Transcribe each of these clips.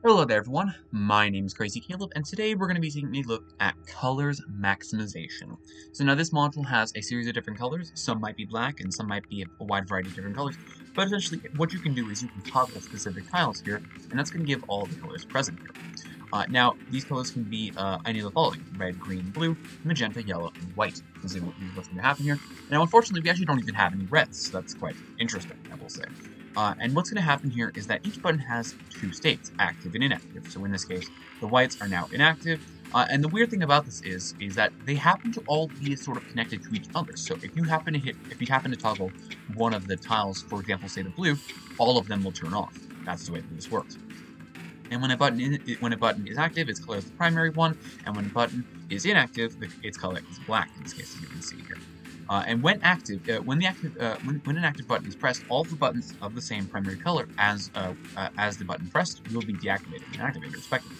Hello there everyone, my name is Crazy Caleb, and today we're going to be taking a look at colors maximization. So now this module has a series of different colors. Some might be black and some might be a wide variety of different colors, but essentially what you can do is you can toggle specific tiles here, and that's going to give all the colors present here. Now, these colors can be any of the following: red, green, blue, magenta, yellow, and white. This is what's going to happen here. Now, unfortunately, we actually don't even have any reds, so that's quite interesting, I will say. And what's going to happen here is that each button has two states, active and inactive. So in this case, the whites are now inactive. And the weird thing about this is that they happen to all be sort of connected to each other. So if you happen to toggle one of the tiles, for example, say the blue, all of them will turn off. That's the way that this works. And when a button is active, its color is the primary one, and when a button is inactive, its color is black. In this case, as you can see here. And when an active button is pressed, all the buttons of the same primary color as the button pressed will be deactivated and activated, respectively.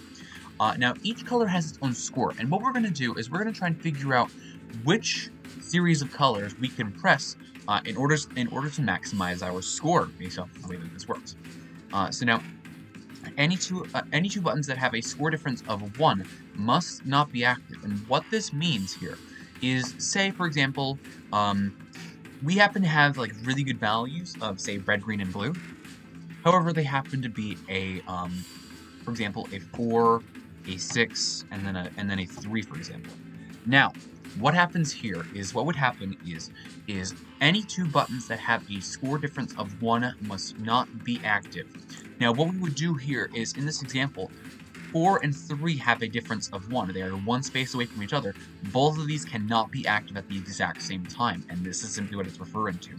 Now, each color has its own score, and what we're going to do is we're going to try and figure out which series of colors we can press in order to maximize our score based off the way that this works. So now, any two buttons that have a score difference of 1 must not be active, and what this means here is, say, for example, we happen to have like really good values of, say, red, green, and blue. However, they happen to be for example, a 4, a 6, and then a 3, for example. Now, what happens here is is any two buttons that have a score difference of 1 must not be active. Now, what we would do here is, in this example, 4 and 3 have a difference of 1. They are one space away from each other. Both of these cannot be active at the exact same time, and this is simply what it's referring to.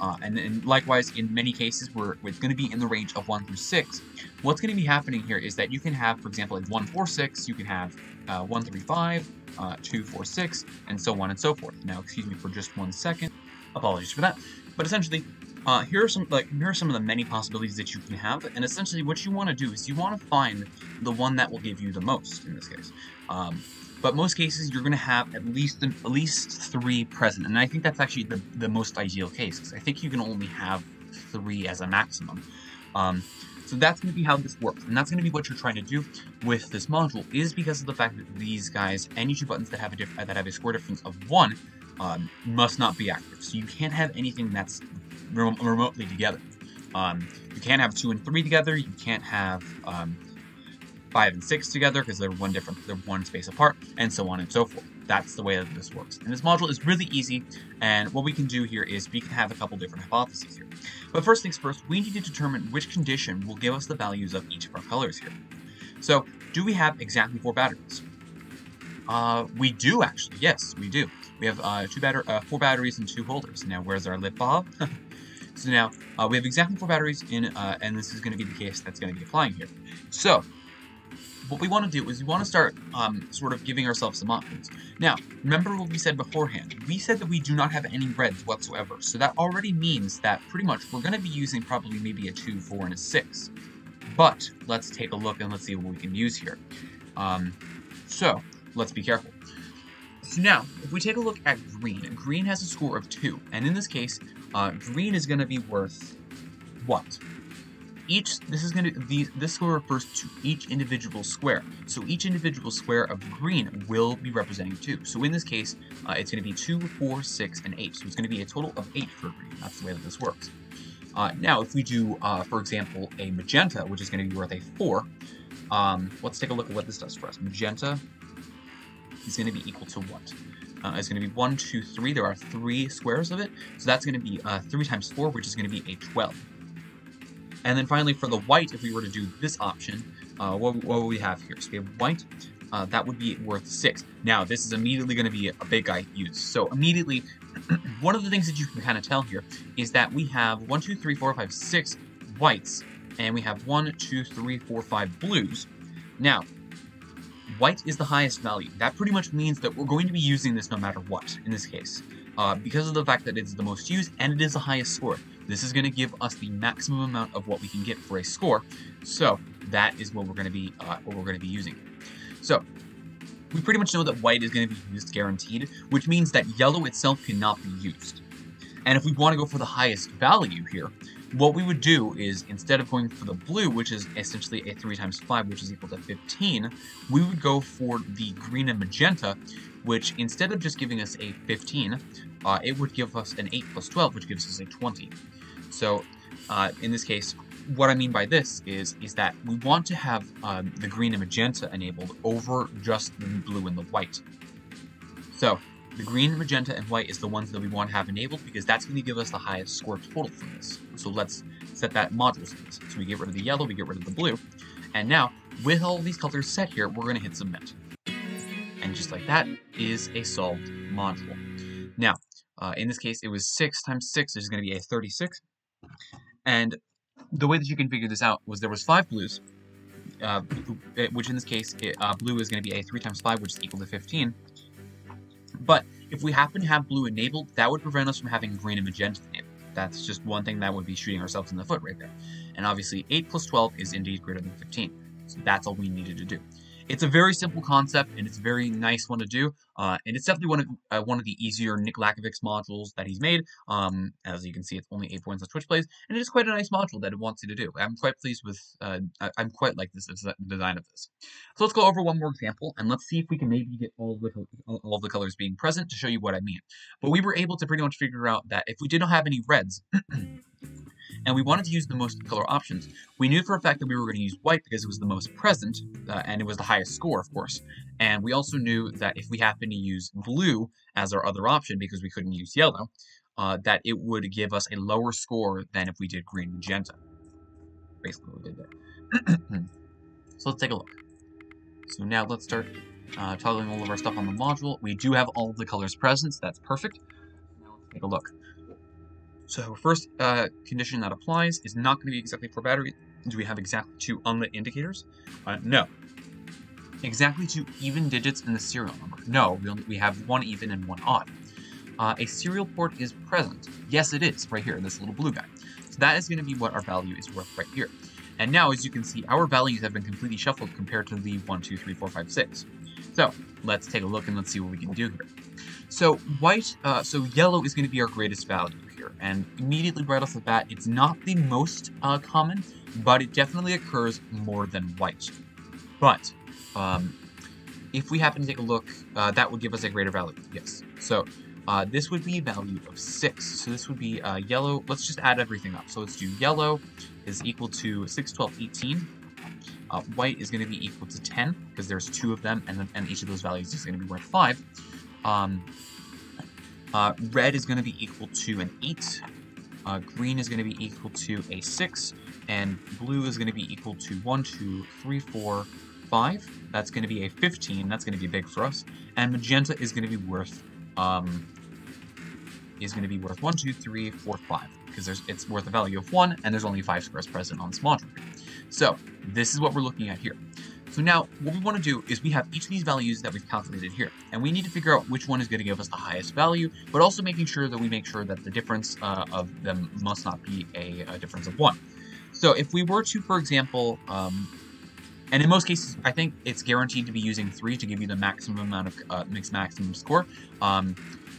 And likewise, in many cases where it's going to be in the range of 1 through 6, what's going to be happening here is that you can have, for example, a 1, 4, 6, you can have 1, 3, 5, 2, 4, 6, and so on and so forth. Now, excuse me for just 1 second. Apologies for that. But essentially, here are some of the many possibilities that you can have, and essentially what you want to do is you want to find the one that will give you the most in this case. But most cases you're going to have at least 3 present, and I think that's actually the most ideal case, because I think you can only have 3 as a maximum. So that's going to be how this works, and that's going to be what you're trying to do with this module, is because of the fact that these guys, any two buttons that have a score difference of 1, must not be active. So you can't have anything that's remotely together. You can't have 2 and 3 together. You can't have 5 and 6 together because they're one space apart, and so on and so forth. That's the way that this works. And this module is really easy, and what we can do here is we can have a couple different hypotheses here. But first things first, we need to determine which condition will give us the values of each of our colors here. So, do we have exactly 4 batteries? We do actually. Yes, we do. We have 4 batteries and 2 holders. Now, where's our lip bob? So now we have exactly 4 batteries in, and this is going to be the case that's going to be applying here. So, what we want to do is we want to start sort of giving ourselves some options. Now, remember what we said beforehand. We said that we do not have any reds whatsoever, so that already means that pretty much we're going to be using probably maybe a 2, 4, and a 6. But let's take a look and let's see what we can use here. So, let's be careful. So now, if we take a look at green has a score of 2, and in this case, green is going to be worth what? This score refers to each individual square. So each individual square of green will be representing 2. So in this case, it's going to be 2, 4, 6, and 8. So it's going to be a total of 8 for green. That's the way that this works. Now, if we do, for example, a magenta, which is going to be worth a 4, let's take a look at what this does for us. Magenta is going to be equal to what? It's going to be 1, 2, 3. There are 3 squares of it. So that's going to be 3 times 4, which is going to be a 12. And then finally, for the white, if we were to do this option, what will we have here? So we have white, that would be worth 6. Now, this is immediately going to be a big guy use. So immediately, one of the things that you can kind of tell here is that we have 1, 2, 3, 4, 5, 6 whites, and we have 1, 2, 3, 4, 5 blues. Now, white is the highest value. That pretty much means that we're going to be using this no matter what, in this case, because of the fact that it's the most used and it is the highest score. This is going to give us the maximum amount of what we can get for a score, so that is what we're going to be using. So we pretty much know that white is going to be used guaranteed, which means that yellow itself cannot be used. And if we want to go for the highest value here, what we would do is, instead of going for the blue, which is essentially a 3 times 5, which is equal to 15, we would go for the green and magenta, which instead of just giving us a 15, it would give us an 8 plus 12, which gives us a 20. So in this case, what I mean by this is that we want to have the green and magenta enabled over just the blue and the white. So the green, magenta, and white is the ones that we want to have enabled because that's going to give us the highest score total from this. So let's set that module space. So we get rid of the yellow, we get rid of the blue. And now, with all these colors set here, we're going to hit submit. And just like that is a solved module. Now, in this case, it was 6 times 6, which is going to be a 36. And the way that you can figure this out was there was 5 blues, which in this case, blue is going to be a 3 times 5, which is equal to 15. But if we happen to have blue enabled, that would prevent us from having green and magenta enabled. That's just one thing that would be shooting ourselves in the foot right there. And obviously 8 plus 12 is indeed greater than 15. So that's all we needed to do. It's a very simple concept, and it's a very nice one to do, and it's definitely one of the easier Nick Lakovich's modules that he's made. As you can see, it's only 8 points on Twitch plays, and it is quite a nice module that it wants you to do. I'm quite pleased with, I'm quite like this design of this. So let's go over one more example, and let's see if we can maybe get all of the colors being present to show you what I mean. But we were able to pretty much figure out that if we didn't have any reds, and we wanted to use the most color options, we knew for a fact that we were going to use white because it was the most present, and it was the highest score, of course. And we also knew that if we happened to use blue as our other option because we couldn't use yellow, that it would give us a lower score than if we did green magenta. Basically what we did there. So let's take a look. So now let's start toggling all of our stuff on the module. We do have all of the colors present, so that's perfect. Now let's take a look. So first condition that applies is not going to be exactly 4 batteries. Do we have exactly 2 unlit indicators? No. Exactly 2 even digits in the serial number? No, we have 1 even and 1 odd. A serial port is present. Yes, it is, right here, this little blue guy. So that is going to be what our value is worth right here. And now, as you can see, our values have been completely shuffled compared to the 1, 2, 3, 4, 5, 6. So let's take a look and let's see what we can do here. So yellow is going to be our greatest value here, and immediately right off the bat, it's not the most common, but it definitely occurs more than white. But if we happen to take a look, that would give us a greater value. Yes. So this would be a value of 6. So this would be yellow. Let's just add everything up. So let's do yellow is equal to 6, 12, 18. White is going to be equal to 10 because there's 2 of them, and each of those values is going to be worth 5. Red is going to be equal to an 8. Green is going to be equal to a 6, and blue is going to be equal to 1, 2, 3, 4, 5. That's going to be a 15. That's going to be big for us. And magenta is going to be worth 1, 2, 3, 4, 5 because it's worth a value of 1, and there's only 5 squares present on this module. So this is what we're looking at here. So now, what we want to do is we have each of these values that we've calculated here, and we need to figure out which one is going to give us the highest value, but also making sure that we make sure that the difference of them must not be a difference of 1. So if we were to, for example, and in most cases, I think it's guaranteed to be using 3 to give you the maximum amount of mixed maximum score.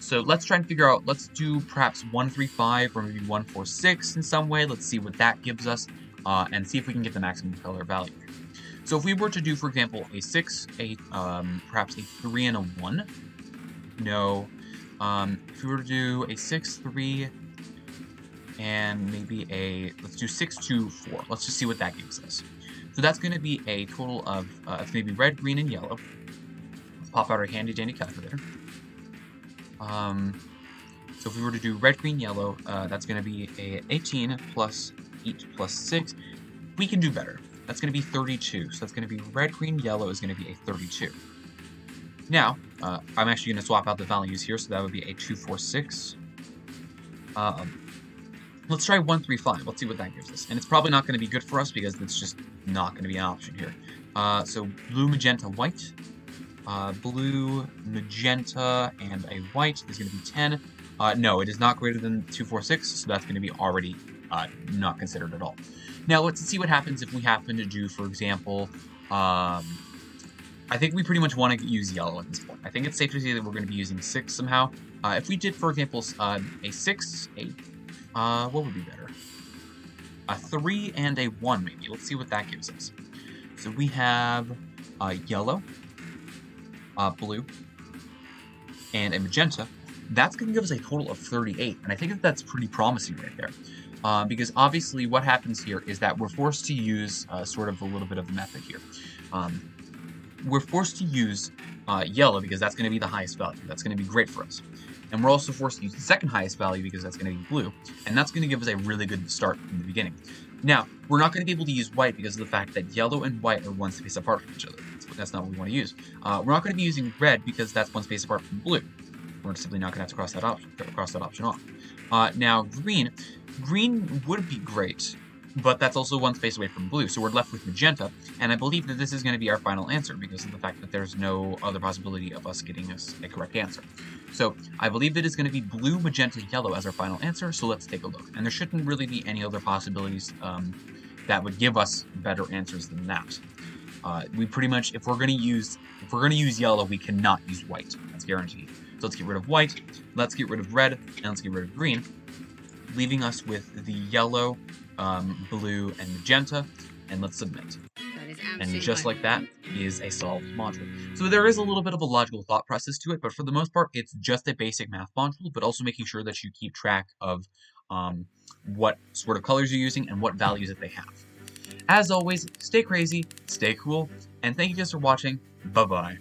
So let's try and figure out, let's do perhaps 1, 3, 5, or maybe 1, 4, 6 in some way. Let's see what that gives us, and see if we can get the maximum color value. So if we were to do, for example, a 6, perhaps a 3, and a 1, no. If we were to do a 6, 3, and maybe let's do 6, 2, 4. Let's just see what that gives us. So that's going to be a total of, it's going to be red, green, and yellow. Let's pop out our handy-dandy calculator. So if we were to do red, green, yellow, that's going to be a 18 plus 8 plus 6. We can do better. That's going to be 32. So that's going to be red, green, yellow is going to be a 32. Now, I'm actually going to swap out the values here, so that would be a 2, 4, 6. Let's try 1, 3, 5. Let's see what that gives us. And it's probably not going to be good for us because it's just not going to be an option here. So blue, magenta, white. Blue, magenta, and a white is going to be 10. No, it is not greater than 2, 4, 6, so that's going to be already not considered at all. Now, let's see what happens if we happen to do, for example, I think we pretty much want to use yellow at this point. I think it's safe to say that we're going to be using 6 somehow. If we did, for example, a 6, what would be better? A 3 and a 1, maybe. Let's see what that gives us. So we have yellow, blue, and a magenta. That's going to give us a total of 38, and I think that that's pretty promising right there. Because obviously what happens here is that we're forced to use sort of a little bit of a method here. We're forced to use yellow because that's going to be the highest value. That's going to be great for us. And we're also forced to use the second highest value because that's going to be blue. And that's going to give us a really good start in the beginning. Now, we're not going to be able to use white because of the fact that yellow and white are one space apart from each other. That's not what we want to use. We're not going to be using red because that's one space apart from blue. We're simply not going to have to cross that option off. Now, green would be great, but that's also one space away from blue, so we're left with magenta, and I believe that this is going to be our final answer because of the fact that there's no other possibility of us getting us a correct answer. So I believe that it's going to be blue, magenta, yellow as our final answer, so let's take a look. And there shouldn't really be any other possibilities that would give us better answers than that. We pretty much, if we're going to use yellow, we cannot use white. That's guaranteed. So let's get rid of white, let's get rid of red, and let's get rid of green, leaving us with the yellow, blue, and magenta, and let's submit. And just like that is a solved module. So there is a little bit of a logical thought process to it, but for the most part, it's just a basic math module, but also making sure that you keep track of what sort of colors you're using and what values that they have. As always, stay crazy, stay cool, and thank you guys for watching. Bye-bye.